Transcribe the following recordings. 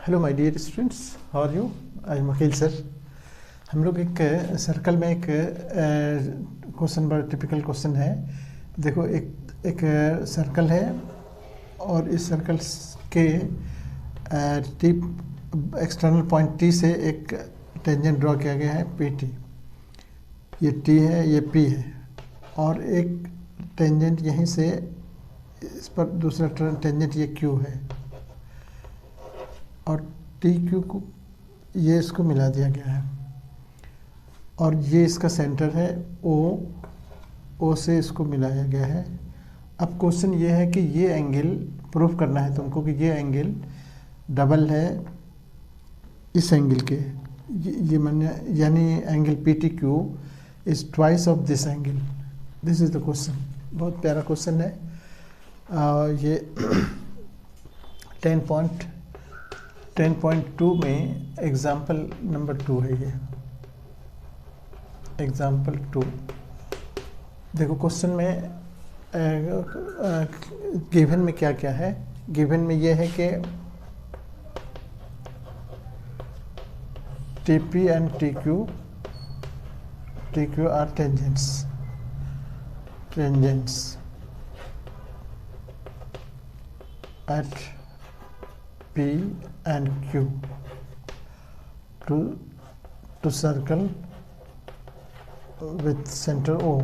Hello my dear students, how are you? I am Akeel sir. हम लोग एक circle में एक क्वेश्चन, बड़ा टिपिकल क्वेश्चन है। देखो, एक सर्कल है और इस सर्कल के टिप एक्सटर्नल पॉइंट टी से एक टेंजेंट ड्रॉ किया गया है पी टी। ये टी है, ये पी है, और एक टेंजेंट यहीं से इस पर दूसरा टेंजेंट ये क्यू है, और टी क्यू को ये इसको मिला दिया गया है, और ये इसका सेंटर है ओ से इसको मिलाया गया है। अब क्वेश्चन ये है कि ये एंगल प्रूफ करना है तुमको कि ये एंगल डबल है इस एंगल के। ये यानी angle P T Q is twice of this angle. This is the question. बहुत प्यारा क्वेश्चन है। ये 10.2 में एग्जाम्पल नंबर 2 है। ये एग्जाम्पल 2। देखो क्वेश्चन में गिवन में क्या क्या है। गिवन में ये है कि T P and T Q R tangents at P and Q to circle with center O.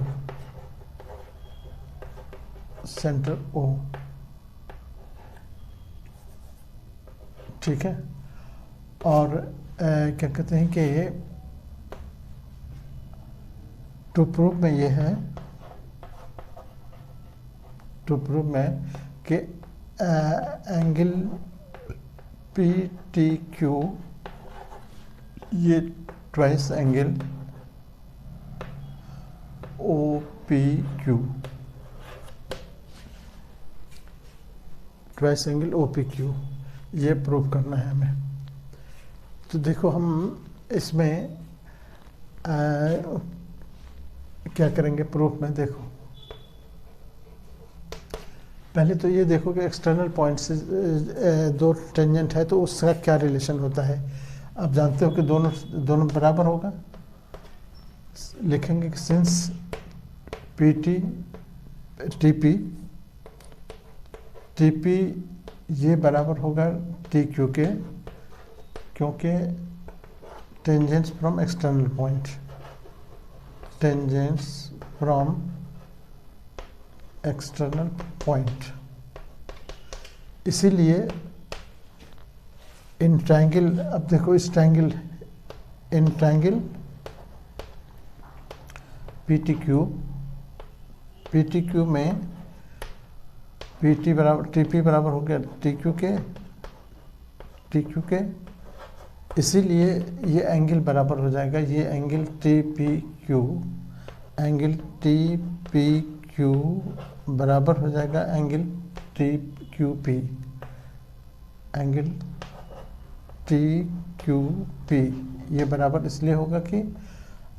ठीक है। और क्या कहते हैं कि टू प्रूव में ये है, टू प्रूव में कि एंगल पी टी क्यू ये twice angle O P Q, twice angle O P Q, ये प्रूव करना है हमें। तो देखो हम इसमें क्या करेंगे प्रूफ में। देखो पहले तो ये देखो कि एक्सटर्नल पॉइंट से दो टेंजेंट है तो उसका क्या रिलेशन होता है। आप जानते हो कि दोनों बराबर होगा। लिखेंगे कि सिंस पी टी पी ये बराबर होगा टी क्यू के, क्योंकि tangents from external point, tangents from external point. इसीलिए इन ट्रायंगल, अब देखो इस triangle, in triangle P T Q में पी टी बराबर टी पी बराबर हो गया टी क्यू के। इसीलिए ये एंगल बराबर हो जाएगा, ये angle T P Q, angle T P Q बराबर हो जाएगा angle T Q P, angle T Q P. ये बराबर इसलिए होगा कि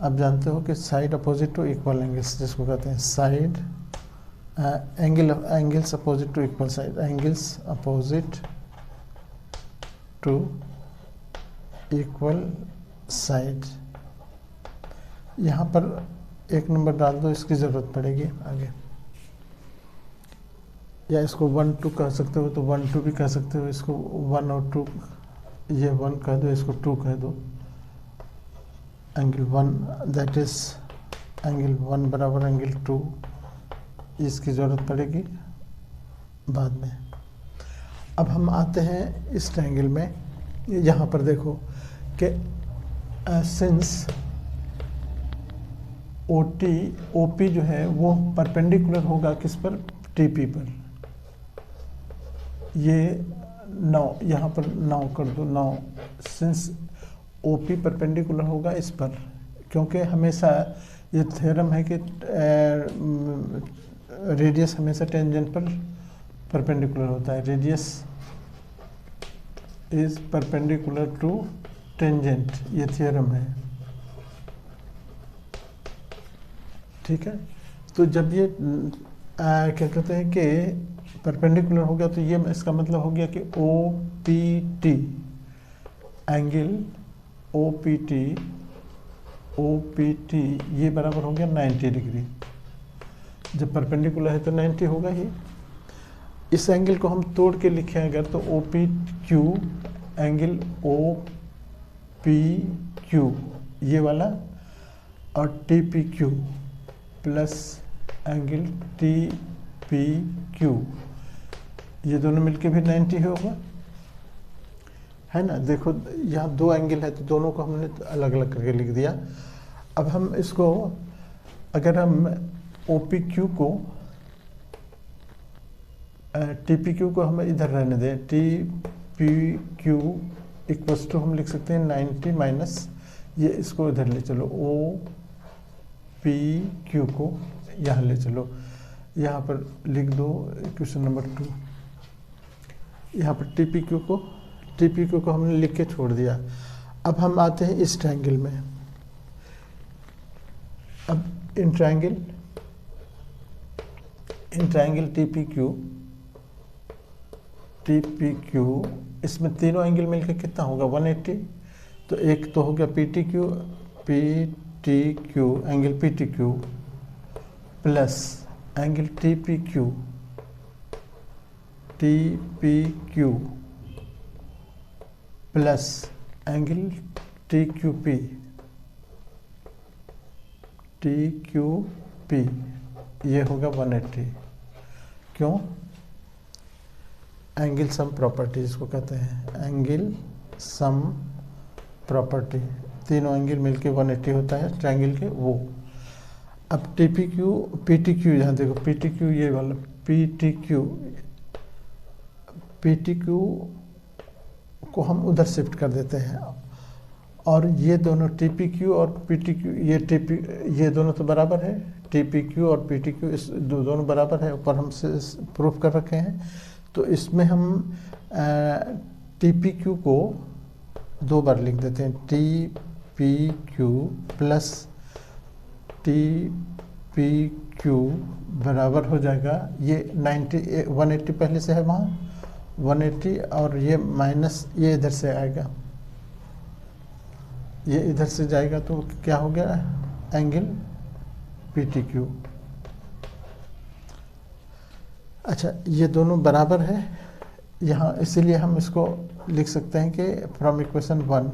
आप जानते हो कि side opposite to equal angles जिसको कहते हैं, side angles opposite to equal side, angles opposite to equal side. यहाँ पर एक नंबर डाल दो, इसकी ज़रूरत पड़ेगी आगे, या इसको 1 2 कह सकते हो तो 1 2 भी कह सकते हो। इसको 1 और 2, ये 1 कह दो, इसको 2 कह दो। एंगल 1 दैट इज एंगल 1 बराबर एंगल 2, इसकी ज़रूरत पड़ेगी बाद में। अब हम आते हैं इस ट्रायंगल में। यहाँ पर देखो कि सिंस ओ पी जो है वो परपेंडिकुलर होगा किस पर, टी पी पर। ये 9 यहाँ पर 9 कर दो, 9 सिंस ओ पी परपेंडिकुलर होगा इस पर, क्योंकि हमेशा ये थ्योरम है कि रेडियस हमेशा टेंजेंट पर परपेंडिकुलर होता है। Radius is perpendicular to tangent, ये थ्योरम है। ठीक है। तो जब ये क्या कहते हैं कि परपेंडिकुलर हो गया तो ये इसका मतलब हो गया कि O P T angle O P T ये बराबर हो गया 90 डिग्री। जब परपेंडिकुलर है तो 90 होगा ही। इस एंगल को हम तोड़ के लिखें अगर तो O P Q angle O P Q ये वाला, और T P Q plus angle T P Q ये दोनों मिलके भी 90 होगा, है ना। देखो यहाँ दो एंगल है तो दोनों को हमने अलग अलग करके लिख दिया। अब हम इसको अगर हम ओ पी क्यू को टी पी क्यू को हम इधर रहने दें, T P Q equals to हम लिख सकते हैं 90 माइनस ये, इसको इधर ले चलो, ओ पी क्यू को यहाँ ले चलो, यहाँ पर लिख दो इक्वेशन नंबर 2। यहाँ पर टी पी क्यू को हमने लिख के छोड़ दिया। अब हम आते हैं इस ट्रायंगल में। अब in triangle T P Q इसमें तीनों एंगल मिलकर कितना होगा 180। तो एक तो हो गया P T Q angle P T Q plus angle T P Q plus angle T Q P ये होगा 180। क्यों? एंगल सम प्रॉपर्टी इसको कहते हैं, एंगल सम प्रॉपर्टी। तीनों एंगल मिलके 180 होता है ट्रायंगल के वो। अब टी पी क्यू यहाँ देखो, पी टी क्यू ये वाला पी टी क्यू को हम उधर शिफ्ट कर देते हैं, और ये दोनों टी पी क्यू और पी टी क्यू ये दोनों तो बराबर है, टी पी क्यू और पी टी क्यू इस दोनों बराबर है, ऊपर हम प्रूफ कर रखे हैं। तो इसमें हम टी पी क्यू को दो बार लिख देते हैं, T P Q plus T P Q बराबर हो जाएगा ये 180 पहले से है वहाँ 180, और ये माइनस ये इधर से आएगा, ये इधर से जाएगा तो क्या हो गया एंगल पी टी क्यू। अच्छा ये दोनों बराबर है यहाँ, इसीलिए हम इसको लिख सकते हैं कि फ्रॉम इक्वेशन 1,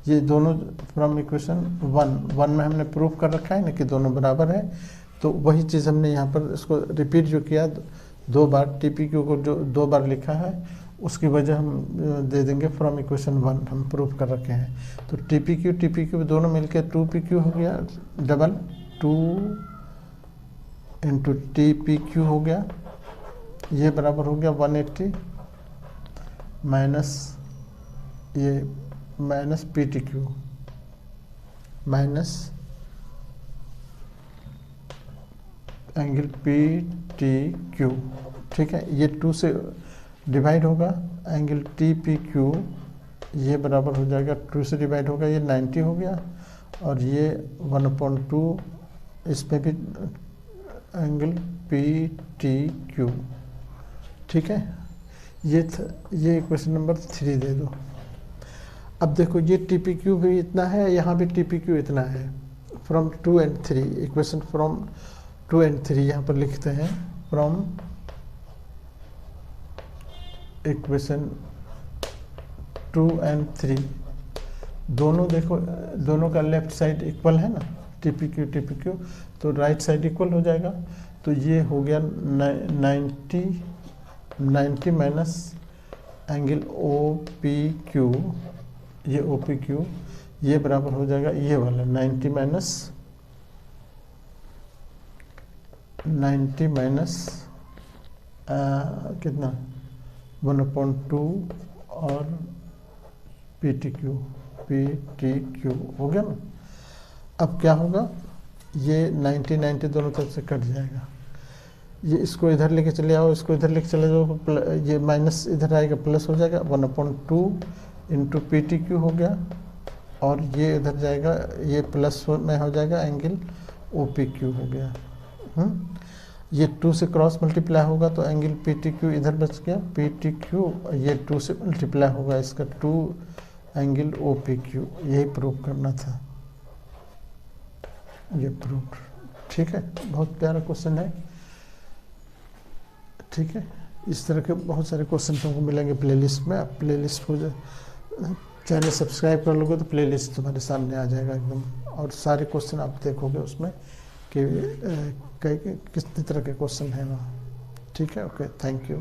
ये दोनों फ्रॉम इक्वेशन 1 में हमने प्रूफ कर रखा है ना कि दोनों बराबर है। तो वही चीज़ हमने यहाँ पर इसको रिपीट जो किया दो बार, टी पी क्यू को जो दो बार लिखा है उसकी वजह हम दे देंगे फ्रॉम इक्वेशन 1 हम प्रूफ कर रखे हैं। तो टी पी क्यू दोनों मिलकर 2 पी क्यू हो गया, double 2 into T P Q हो गया, ये बराबर हो गया 180 माइनस ये minus P T Q minus angle P T Q. ठीक है, ये 2 से डिवाइड होगा, एंगल टी पी क्यू ये बराबर हो जाएगा 2 से डिवाइड होगा, ये 90 हो गया, और ये 1/2 इसमें भी एंगल पी टी क्यू। ठीक है, ये इक्वेशन नंबर 3 दे दो। अब देखो ये टी पी क्यू भी इतना है, यहाँ भी टी पी क्यू इतना है, from 2 and 3 equation from 2 and 3 यहाँ पर लिखते हैं, फ्रॉम इक्वेशन 2 and 3 दोनों देखो, दोनों का लेफ्ट साइड इक्वल है ना, टी पी क्यू, तो राइट साइड इक्वल हो जाएगा। तो ये हो गया 90 minus angle O P Q, ये ओ पी क्यू ये बराबर हो जाएगा ये वाला 90 माइनस कितना 1/2 और पी टी क्यू हो गया ना। अब क्या होगा, ये 90 दोनों तरफ से कट जाएगा, ये इसको इधर लेके चले आओ, इसको इधर लेके चले जाओ, ये माइनस इधर आएगा प्लस हो जाएगा 1/2 इंटू पी टी क्यू हो गया, और ये इधर जाएगा ये प्लस में हो जाएगा एंगल ओ पी क्यू हो गया। ये 2 से क्रॉस मल्टीप्लाई होगा तो एंगल पी टी क्यू इधर बच गया, पी टी क्यू ये 2 से मल्टीप्लाई होगा, इसका 2 एंगल ओ पी क्यू, यही प्रूव करना था, ये प्रूव। ठीक है, बहुत प्यारा क्वेश्चन है। ठीक है, इस तरह के बहुत सारे क्वेश्चन तुमको मिलेंगे प्लेलिस्ट में। आप प्लेलिस्ट को चैनल सब्सक्राइब कर लोगे तो प्लेलिस्ट तुम्हारे सामने आ जाएगा एकदम, और सारे क्वेश्चन आप देखोगे उसमें कि किस तरह के क्वेश्चन हैं वहाँ। ठीक है, ओके, थैंक यू।